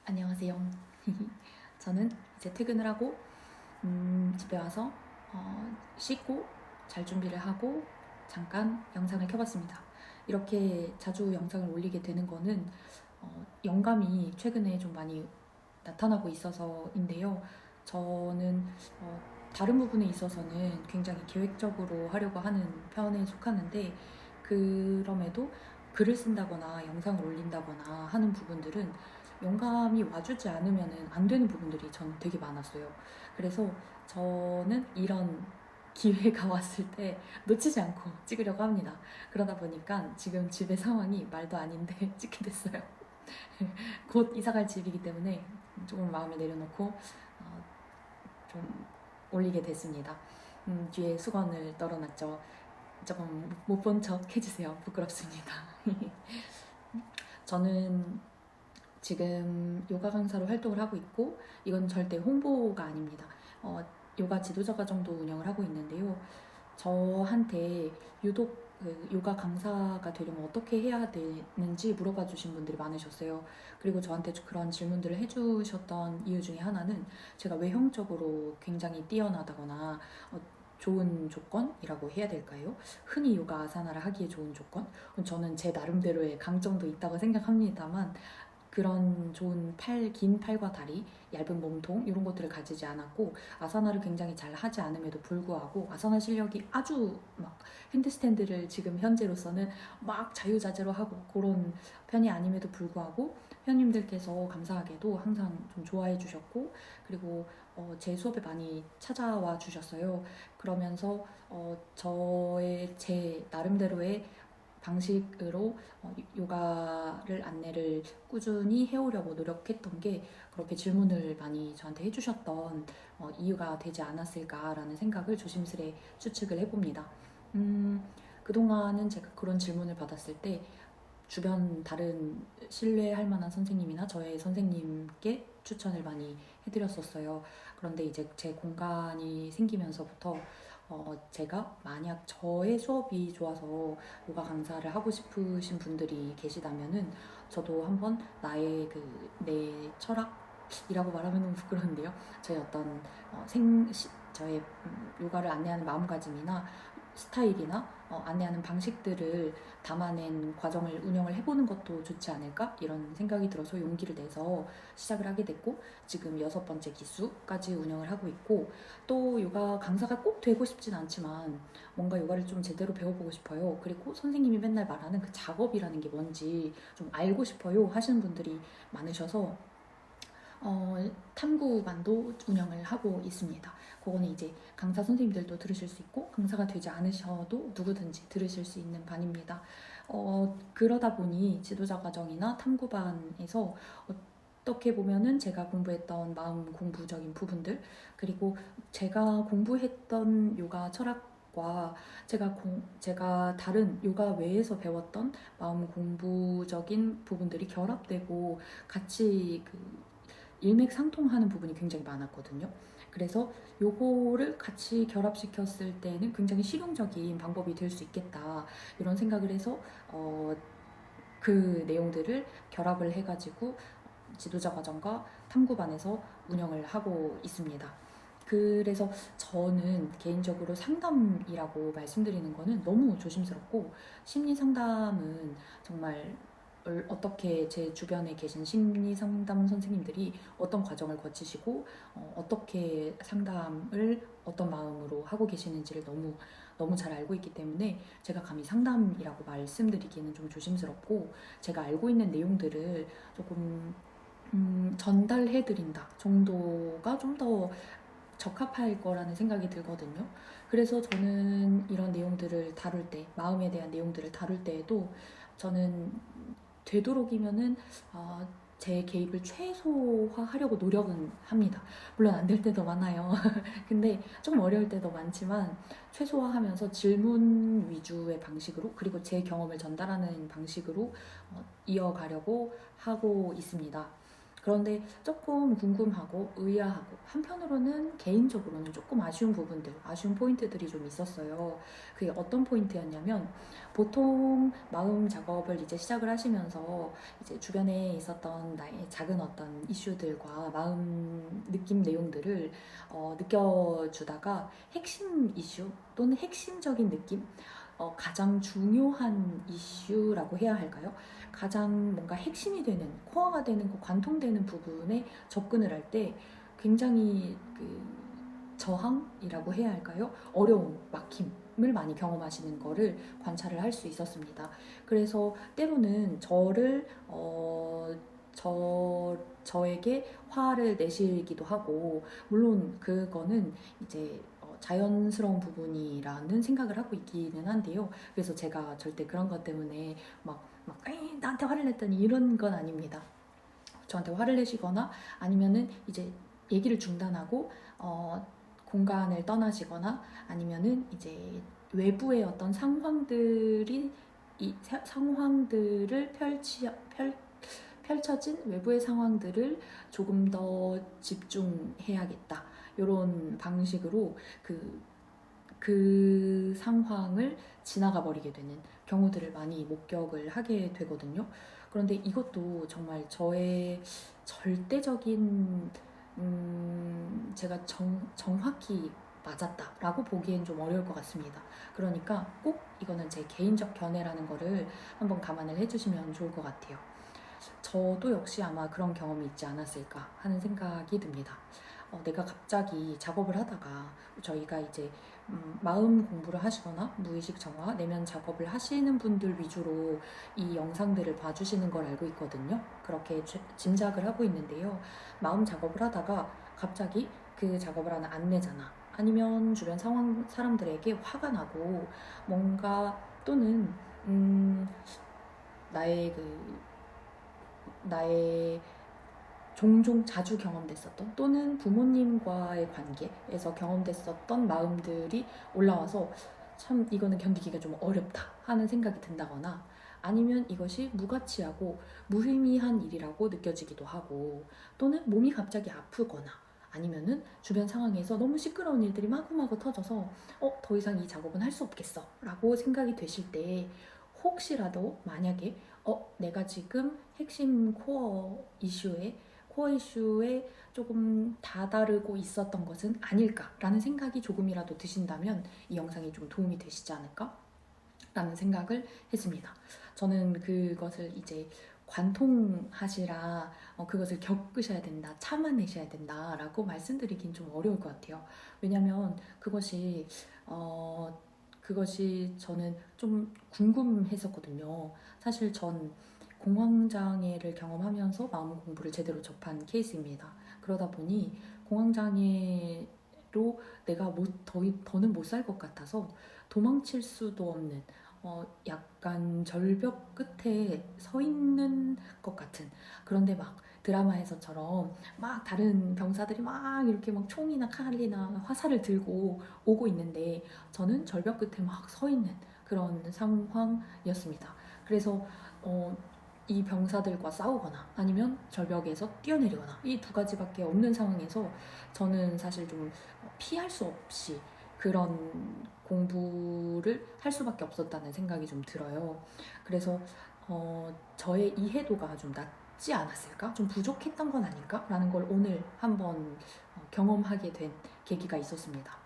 안녕하세요. 저는 이제 퇴근을 하고 집에 와서 씻고 잘 준비를 하고 잠깐 영상을 켜봤습니다. 이렇게 자주 영상을 올리게 되는 거는 영감이 최근에 좀 많이 나타나고 있어서인데요. 저는 다른 부분에 있어서는 굉장히 계획적으로 하려고 하는 편에 속하는데, 그럼에도 글을 쓴다거나 영상을 올린다거나 하는 부분들은 영감이 와주지 않으면 안 되는 부분들이 저는 되게 많았어요. 그래서 저는 이런 기회가 왔을 때 놓치지 않고 찍으려고 합니다. 그러다 보니까 지금 집의 상황이 말도 아닌데 찍게 됐어요. 곧 이사갈 집이기 때문에 조금 마음을 내려놓고 좀 올리게 됐습니다. 뒤에 수건을 널어놨죠. 조금 못 본 척 해주세요. 부끄럽습니다. 저는 지금 요가 강사로 활동을 하고 있고, 이건 절대 홍보가 아닙니다. 요가 지도자 과정도 운영을 하고 있는데요. 저한테 유독 요가 강사가 되려면 어떻게 해야 되는지 물어봐 주신 분들이 많으셨어요. 그리고 저한테 그런 질문들을 해주셨던 이유 중에 하나는 제가 외형적으로 굉장히 뛰어나다거나 좋은 조건이라고 해야 될까요? 흔히 요가 아사나를 하기에 좋은 조건? 저는 제 나름대로의 강점도 있다고 생각합니다만, 그런 좋은 긴 팔과 다리, 얇은 몸통 이런 것들을 가지지 않았고, 아사나를 굉장히 잘 하지 않음에도 불구하고 아사나 실력이 아주 막 핸드스탠드를 지금 현재로서는 막 자유자재로 하고 그런 편이 아님에도 불구하고 회원님들께서 감사하게도 항상 좀 좋아해 주셨고, 그리고 제 수업에 많이 찾아와 주셨어요. 그러면서 제 나름대로의 방식으로 요가를 안내를 꾸준히 해오려고 노력했던 게 그렇게 질문을 많이 저한테 해주셨던 이유가 되지 않았을까라는 생각을 조심스레 추측을 해봅니다. 그동안은 제가 그런 질문을 받았을 때 주변 다른 신뢰할 만한 선생님이나 저의 선생님께 추천을 많이 해드렸었어요. 그런데 이제 제 공간이 생기면서부터 제가 만약 저의 수업이 좋아서 요가 강사를 하고 싶으신 분들이 계시다면은 저도 한번 나의 내 철학이라고 말하면 너무 부끄러운데요. 저의 어떤 저의 요가를 안내하는 마음가짐이나 스타일이나 안내하는 방식들을 담아낸 과정을 운영을 해보는 것도 좋지 않을까, 이런 생각이 들어서 용기를 내서 시작을 하게 됐고, 지금 6번째 기수까지 운영을 하고 있고, 또 요가 강사가 꼭 되고 싶진 않지만 뭔가 요가를 좀 제대로 배워보고 싶어요. 그리고 선생님이 맨날 말하는 그 작업이라는 게 뭔지 좀 알고 싶어요 하시는 분들이 많으셔서 탐구반도 운영을 하고 있습니다. 그거는 이제 강사 선생님들도 들으실 수 있고 강사가 되지 않으셔도 누구든지 들으실 수 있는 반입니다. 그러다 보니 지도자 과정이나 탐구반에서 어떻게 보면은 제가 공부했던 마음 공부적인 부분들, 그리고 제가 공부했던 요가 철학과 제가 다른 요가 외에서 배웠던 마음 공부적인 부분들이 결합되고 같이 일맥상통하는 부분이 굉장히 많았거든요. 그래서 요거를 같이 결합시켰을 때는 굉장히 실용적인 방법이 될 수 있겠다, 이런 생각을 해서 그 내용들을 결합을 해가지고 지도자 과정과 탐구반에서 운영을 하고 있습니다. 그래서 저는 개인적으로 상담이라고 말씀드리는 거는 너무 조심스럽고, 심리 상담은 정말 어떻게 제 주변에 계신 심리 상담 선생님들이 어떤 과정을 거치시고 어떻게 상담을 어떤 마음으로 하고 계시는지를 너무 너무 잘 알고 있기 때문에 제가 감히 상담이라고 말씀드리기는 좀 조심스럽고, 제가 알고 있는 내용들을 조금 전달해드린다 정도가 좀 더 적합할 거라는 생각이 들거든요. 그래서 저는 이런 내용들을 다룰 때, 마음에 대한 내용들을 다룰 때에도 저는 되도록이면은 제 개입을 최소화하려고 노력은 합니다. 물론 안 될 때도 많아요. 근데 좀 어려울 때도 많지만 최소화하면서 질문 위주의 방식으로, 그리고 제 경험을 전달하는 방식으로 이어가려고 하고 있습니다. 그런데 조금 궁금하고 의아하고 한편으로는 개인적으로는 조금 아쉬운 부분들, 아쉬운 포인트들이 좀 있었어요. 그게 어떤 포인트였냐면 보통 마음 작업을 이제 시작을 하시면서 이제 주변에 있었던 나의 작은 어떤 이슈들과 마음 느낌 내용들을 느껴주다가 핵심 이슈 또는 핵심적인 느낌, 가장 중요한 이슈라고 해야 할까요? 가장 뭔가 핵심이 되는, 코어가 되는, 관통되는 부분에 접근을 할 때 굉장히 그 저항이라고 해야 할까요? 어려움, 막힘을 많이 경험하시는 거를 관찰을 할 수 있었습니다. 그래서 때로는 저에게 화를 내시기도 하고, 물론 그거는 이제 자연스러운 부분이라는 생각을 하고 있기는 한데요. 그래서 제가 절대 그런 것 때문에 에이, 나한테 화를 냈더니 이런 건 아닙니다. 저한테 화를 내시거나 아니면은 이제 얘기를 중단하고 공간을 떠나시거나 아니면은 이제 외부의 어떤 상황들이 상황들을 펼쳐진 외부의 상황들을 조금 더 집중해야겠다. 이런 방식으로 그 상황을 지나가 버리게 되는 경우들을 많이 목격을 하게 되거든요. 그런데 이것도 정말 저의 절대적인 제가 정확히 맞았다라고 보기엔 좀 어려울 것 같습니다. 그러니까 꼭 이거는 제 개인적 견해라는 거를 한번 감안을 해주시면 좋을 것 같아요. 저도 역시 아마 그런 경험이 있지 않았을까 하는 생각이 듭니다. 내가 갑자기 작업을 하다가 저희가 이제 마음 공부를 하시거나 무의식 정화, 내면 작업을 하시는 분들 위주로 이 영상들을 봐주시는 걸 알고 있거든요. 그렇게 짐작을 하고 있는데요. 마음 작업을 하다가 갑자기 그 작업을 하는 안내자나 아니면 주변 사람들에게 화가 나고 뭔가 또는 나의 나의 종종 자주 경험됐었던 또는 부모님과의 관계에서 경험됐었던 마음들이 올라와서 참 이거는 견디기가 좀 어렵다 하는 생각이 든다거나 아니면 이것이 무가치하고 무의미한 일이라고 느껴지기도 하고 또는 몸이 갑자기 아프거나 아니면은 주변 상황에서 너무 시끄러운 일들이 마구마구 터져서 더 이상 이 작업은 할 수 없겠어 라고 생각이 되실 때 혹시라도 만약에 내가 지금 핵심 코어 이슈에 조금 다다르고 있었던 것은 아닐까라는 생각이 조금이라도 드신다면 이 영상이 좀 도움이 되시지 않을까? 라는 생각을 했습니다. 저는 그것을 이제 관통하시라 그것을 겪으셔야 된다, 참아내셔야 된다라고 말씀드리긴 좀 어려울 것 같아요. 왜냐면 그것이 저는 좀 궁금했었거든요. 사실 전 공황장애를 경험하면서 마음 공부를 제대로 접한 케이스입니다. 그러다 보니 공황장애로 내가 더는 못 살 것 같아서 도망칠 수도 없는 약간 절벽 끝에 서 있는 것 같은, 그런데 막 드라마에서처럼 막 다른 병사들이 막 이렇게 막 총이나 칼이나 화살을 들고 오고 있는데 저는 절벽 끝에 막 서 있는 그런 상황이었습니다. 그래서 이 병사들과 싸우거나 아니면 절벽에서 뛰어내리거나 이 두 가지밖에 없는 상황에서 저는 사실 좀 피할 수 없이 그런 공부를 할 수밖에 없었다는 생각이 좀 들어요. 그래서 저의 이해도가 좀 낮지 않았을까? 좀 부족했던 건 아닐까? 라는 걸 오늘 한번 경험하게 된 계기가 있었습니다.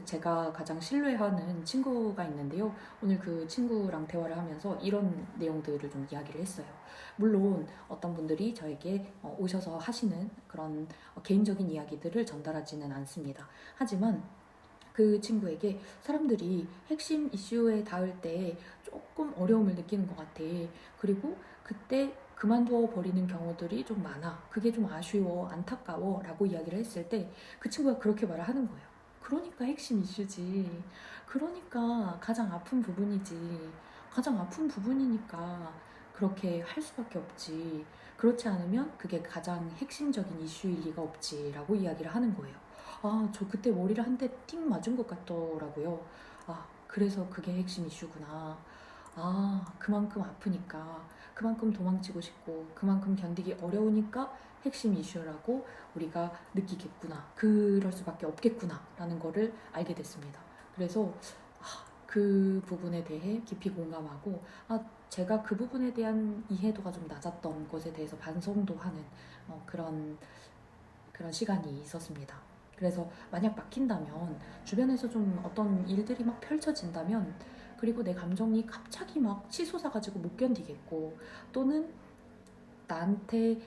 제가 가장 신뢰하는 친구가 있는데요. 오늘 그 친구랑 대화를 하면서 이런 내용들을 좀 이야기를 했어요. 물론 어떤 분들이 저에게 오셔서 하시는 그런 개인적인 이야기들을 전달하지는 않습니다. 하지만 그 친구에게 사람들이 핵심 이슈에 닿을 때 조금 어려움을 느끼는 것 같아. 그리고 그때 그만두어 버리는 경우들이 좀 많아. 그게 좀 아쉬워, 안타까워 라고 이야기를 했을 때 그 친구가 그렇게 말을 하는 거예요. 그러니까 핵심 이슈지. 그러니까 가장 아픈 부분이지. 가장 아픈 부분이니까 그렇게 할 수밖에 없지. 그렇지 않으면 그게 가장 핵심적인 이슈일 리가 없지 라고 이야기를 하는 거예요. 저 그때 머리를 한 대 띵 맞은 것 같더라고요. 그래서 그게 핵심 이슈구나. 그만큼 아프니까 그만큼 도망치고 싶고 그만큼 견디기 어려우니까 핵심 이슈라고 우리가 느끼겠구나. 그럴 수밖에 없겠구나 라는 거를 알게 됐습니다. 그래서 그 부분에 대해 깊이 공감하고 제가 그 부분에 대한 이해도가 좀 낮았던 것에 대해서 반성도 하는 그런 시간이 있었습니다. 그래서 만약 막힌다면 주변에서 좀 어떤 일들이 막 펼쳐진다면 그리고 내 감정이 갑자기 막 치솟아가지고 못 견디겠고 또는 나한테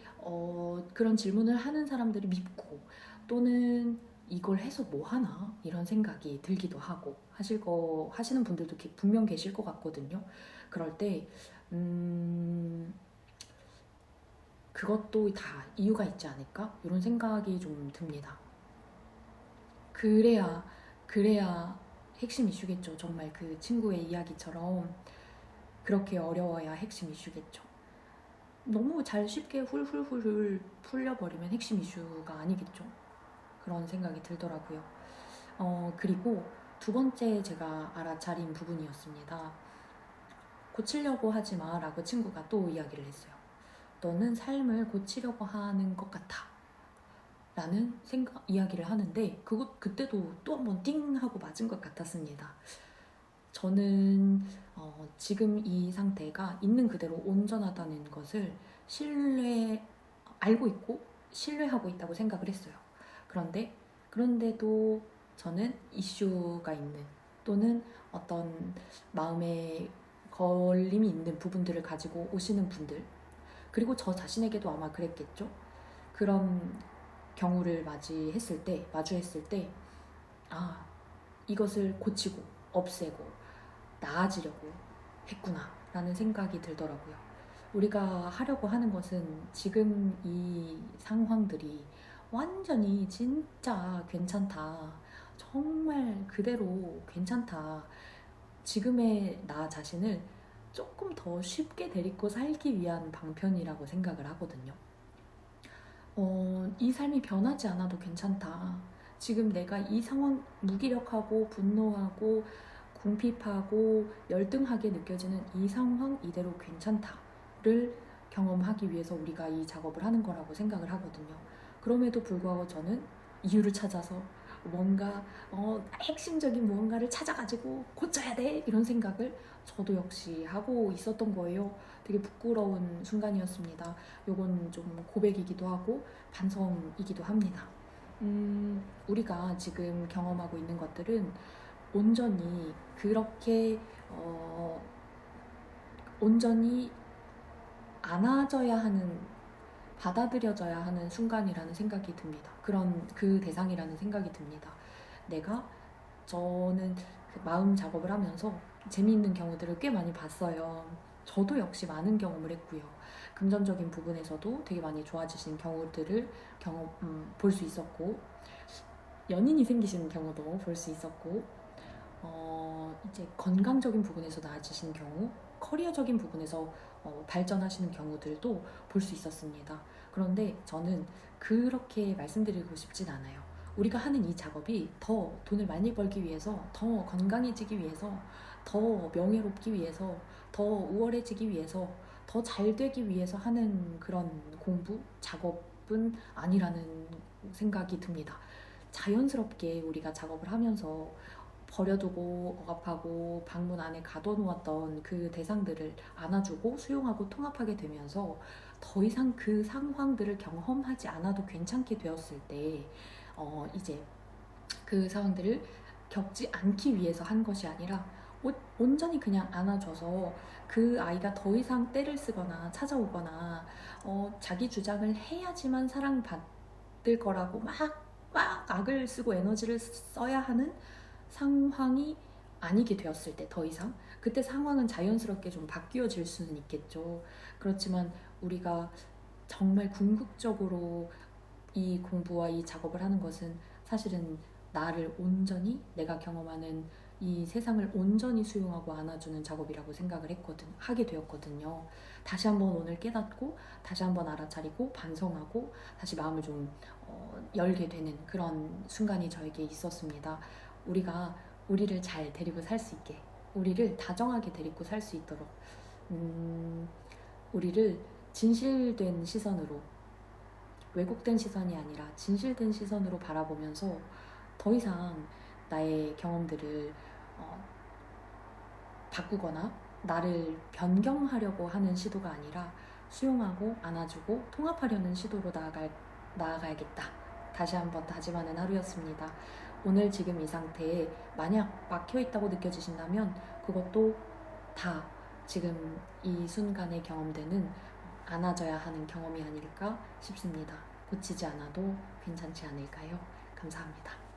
그런 질문을 하는 사람들이 밉고 또는 이걸 해서 뭐 하나 이런 생각이 들기도 하고 하시는 분들도 분명 계실 것 같거든요. 그럴 때 그것도 다 이유가 있지 않을까 이런 생각이 좀 듭니다. 그래야 핵심 이슈겠죠. 정말 그 친구의 이야기처럼 그렇게 어려워야 핵심 이슈겠죠. 너무 잘 쉽게 훌훌훌훌 풀려버리면 핵심 이슈가 아니겠죠. 그런 생각이 들더라고요. 그리고 두 번째 제가 알아차린 부분이었습니다. 고치려고 하지 마 라고 친구가 또 이야기를 했어요. 너는 삶을 고치려고 하는 것 같아 라는 이야기를 하는데 그때도 또 한번 띵 하고 맞은 것 같았습니다. 저는 지금 이 상태가 있는 그대로 온전하다는 것을 알고 있고 신뢰하고 있다고 생각을 했어요. 그런데도 저는 이슈가 있는 또는 어떤 마음에 걸림이 있는 부분들을 가지고 오시는 분들 그리고 저 자신에게도 아마 그랬겠죠. 그런 경우를 마주했을 때 이것을 고치고 없애고 나아지려고 했구나 라는 생각이 들더라고요. 우리가 하려고 하는 것은 지금 이 상황들이 완전히 진짜 괜찮다, 정말 그대로 괜찮다, 지금의 나 자신을 조금 더 쉽게 데리고 살기 위한 방편이라고 생각을 하거든요. 이 삶이 변하지 않아도 괜찮다. 지금 내가 이 상황 무기력하고 분노하고 궁핍하고 열등하게 느껴지는 이 상황 이대로 괜찮다를 경험하기 위해서 우리가 이 작업을 하는 거라고 생각을 하거든요. 그럼에도 불구하고 저는 이유를 찾아서 뭔가 핵심적인 무언가를 찾아가지고 고쳐야 돼 이런 생각을 저도 역시 하고 있었던 거예요. 되게 부끄러운 순간이었습니다. 요건 좀 고백이기도 하고 반성이기도 합니다. 우리가 지금 경험하고 있는 것들은 온전히 그렇게 온전히 안아져야 하는, 받아들여져야 하는 순간이라는 생각이 듭니다. 그 대상이라는 생각이 듭니다. 저는 그 마음 작업을 하면서 재미있는 경우들을 꽤 많이 봤어요. 저도 역시 많은 경험을 했고요. 금전적인 부분에서도 되게 많이 좋아지신 경우들을 볼 수 있었고, 연인이 생기시는 경우도 볼 수 있었고, 이제 건강적인 부분에서 나아지신 경우, 커리어적인 부분에서 발전하시는 경우들도 볼 수 있었습니다. 그런데 저는 그렇게 말씀드리고 싶진 않아요. 우리가 하는 이 작업이 더 돈을 많이 벌기 위해서, 더 건강해지기 위해서, 더 명예롭기 위해서, 더 우월해지기 위해서, 더 잘 되기 위해서 하는 그런 공부, 작업은 아니라는 생각이 듭니다. 자연스럽게 우리가 작업을 하면서 버려두고 억압하고 방문 안에 가둬놓았던 그 대상들을 안아주고 수용하고 통합하게 되면서 더 이상 그 상황들을 경험하지 않아도 괜찮게 되었을 때 이제 그 상황들을 겪지 않기 위해서 한 것이 아니라 온전히 그냥 안아줘서 그 아이가 더 이상 떼를 쓰거나 찾아오거나 자기 주장을 해야지만 사랑받을 거라고 막 악을 쓰고 에너지를 써야 하는 상황이 아니게 되었을 때 더 이상 그때 상황은 자연스럽게 좀 바뀌어질 수는 있겠죠. 그렇지만 우리가 정말 궁극적으로 이 공부와 이 작업을 하는 것은 사실은 나를 온전히, 내가 경험하는 이 세상을 온전히 수용하고 안아주는 작업이라고 생각을 하게 되었거든요. 다시 한번 오늘 깨닫고 다시 한번 알아차리고 반성하고 다시 마음을 좀 열게 되는 그런 순간이 저에게 있었습니다. 우리가 우리를 잘 데리고 살 수 있게, 우리를 다정하게 데리고 살 수 있도록 우리를 진실된 시선으로, 왜곡된 시선이 아니라 진실된 시선으로 바라보면서 더 이상 나의 경험들을 바꾸거나 나를 변경하려고 하는 시도가 아니라 수용하고 안아주고 통합하려는 시도로 나아가야겠다. 다시 한번 다짐하는 하루였습니다. 오늘 지금 이 상태에 만약 막혀있다고 느껴지신다면 그것도 다 지금 이 순간에 경험되는 안아줘야 하는 경험이 아닐까 싶습니다. 고치지 않아도 괜찮지 않을까요? 감사합니다.